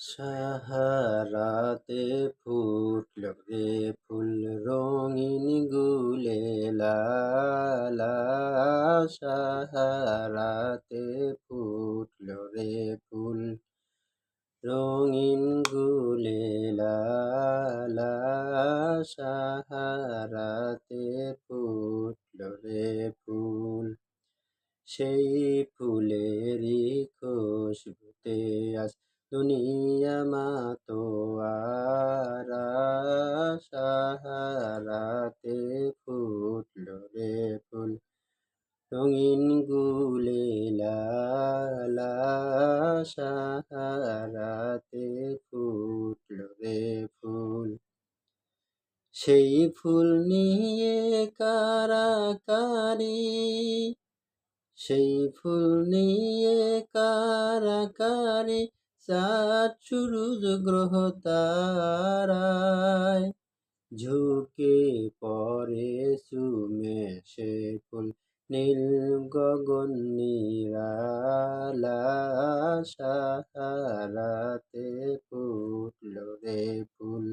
সাহারাতে ফুটল রে ফুল রঙিন গুলেলা। সাহারাতে ফুটল রে ফুল রঙিন গুলেলা। সাহারাতে ফুটল রে ফুল, সেই ফুলেরই খুশবুতে আজ দুনিয়া মাতোয়ারা। সাহারাতে ফুটল রে ফুল রঙিন গুলেলা। সাহারাতে ফুটল রে ফুল, সেই ফুল নিয়ে কারাকারি, সেই ফুল নিয়ে কারাকারি চাঁদ সূরজ গ্রহ তারায় ঝুঁকে পড়ে চুমে সে ফুল নীল গগন নিরালা। সাহারাতে ফুটল রে ফুল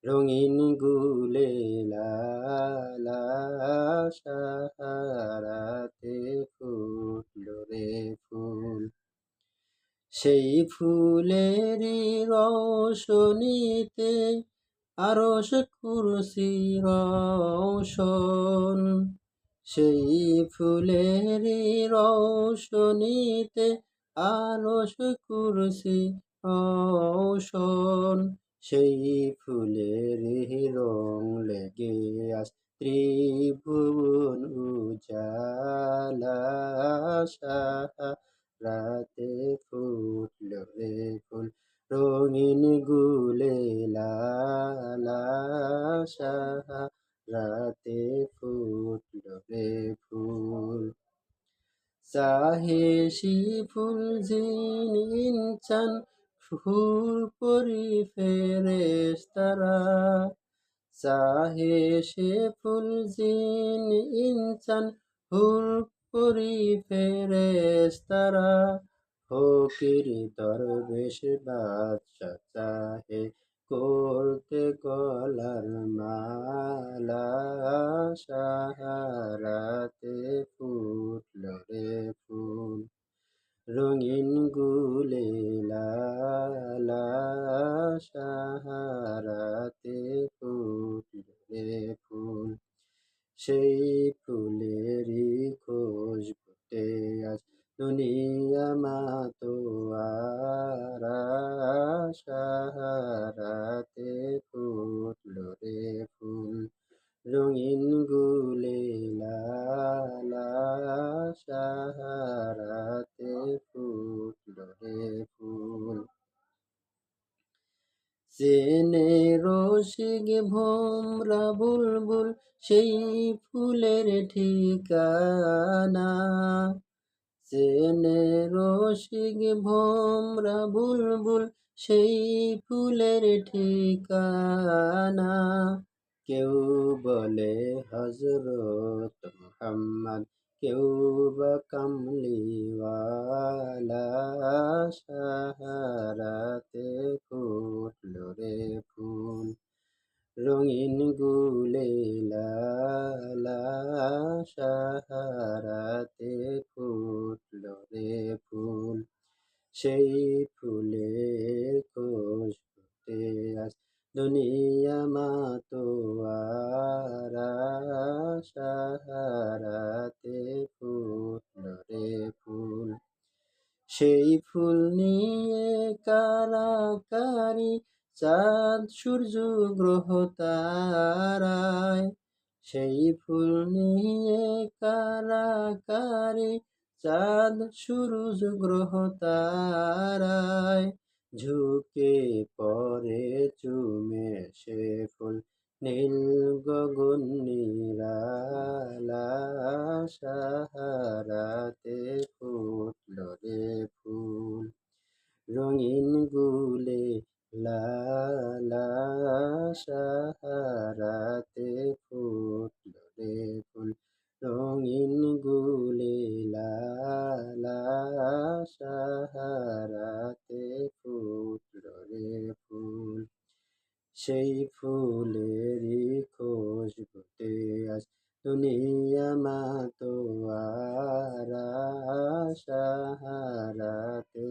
রঙিন গুলেলা। সাহারাতে ফুটল রে ফুল, সেই ফুলেরই রোশনীতে আরশ কুরসি রওশন। সেই ফুলেরই রোশনীতে আরশ কুরসি রওশন। সেই ফুলেরই রং লেগে আজ ত্রিভুবন উজালা। সাহারাতে ফুটল রে ফুল রঙিন গুলেলা। সাহারাতে ফুটল রে ফুল, চাহে সেই ফুল জিন ইনসান হুর পরি ফেরেশতারা। চাহে সে ফুল জিন ইনসান হুর পরি ফেরেশতারা। ফকির দরবেশ বাদশা চাহে করতে গলার মালা। সাহারাতে ফুটল রে ফুল রঙিন গুলেলা। সাহারাতে ফুটল রে ফুল, সেই ফুলেরই খুশবুতে আজ দুনিয়া মাতোয়ারা। সাহারাতে ফুটল রে ফুল রঙিন গুলেলা। সাহারাতে ফুটল রে ফুল, চেনে রসিক ভোমরা বুলবুল সেই ফুলের ঠিকানা। চেনে রসিক ভোমরা বুলবুল সেই ফুলের ঠিকানা। কেউ বলে হযরত মুহাম্মদ, কেউ বা কামলিওয়ালা। সাহারাতে ফুটল রে ফুল রঙিন গুলেলা। সাহারাতে ফুটল রে ফুল, সেই ফুলের খুশবুতে আজ দুনিয়া মাতোয়ারা। সাহারাতে ফুটল রে ফুল, সেই ফুল নিয়ে কারাকারি চাঁদ সূর্য গ্রহ তারায়। সেই ফুল নিয়ে কারাকারি চাঁদ সূরজ গ্রহ তারায় ঝুঁকে পড়ে চুমে সে ফুল নীল গগন নিরালা। সাহারাতে ফুটল রে ফুল রঙিন গুলেলা। সাহারাতে ফুটল রে ফুল রঙিন গুলেলা। রাতে ফুটল রে ফুল, সেই ফুলেরই খুশবুতে আজ দুনিয়া মাতোয়ারা, সাহারাতে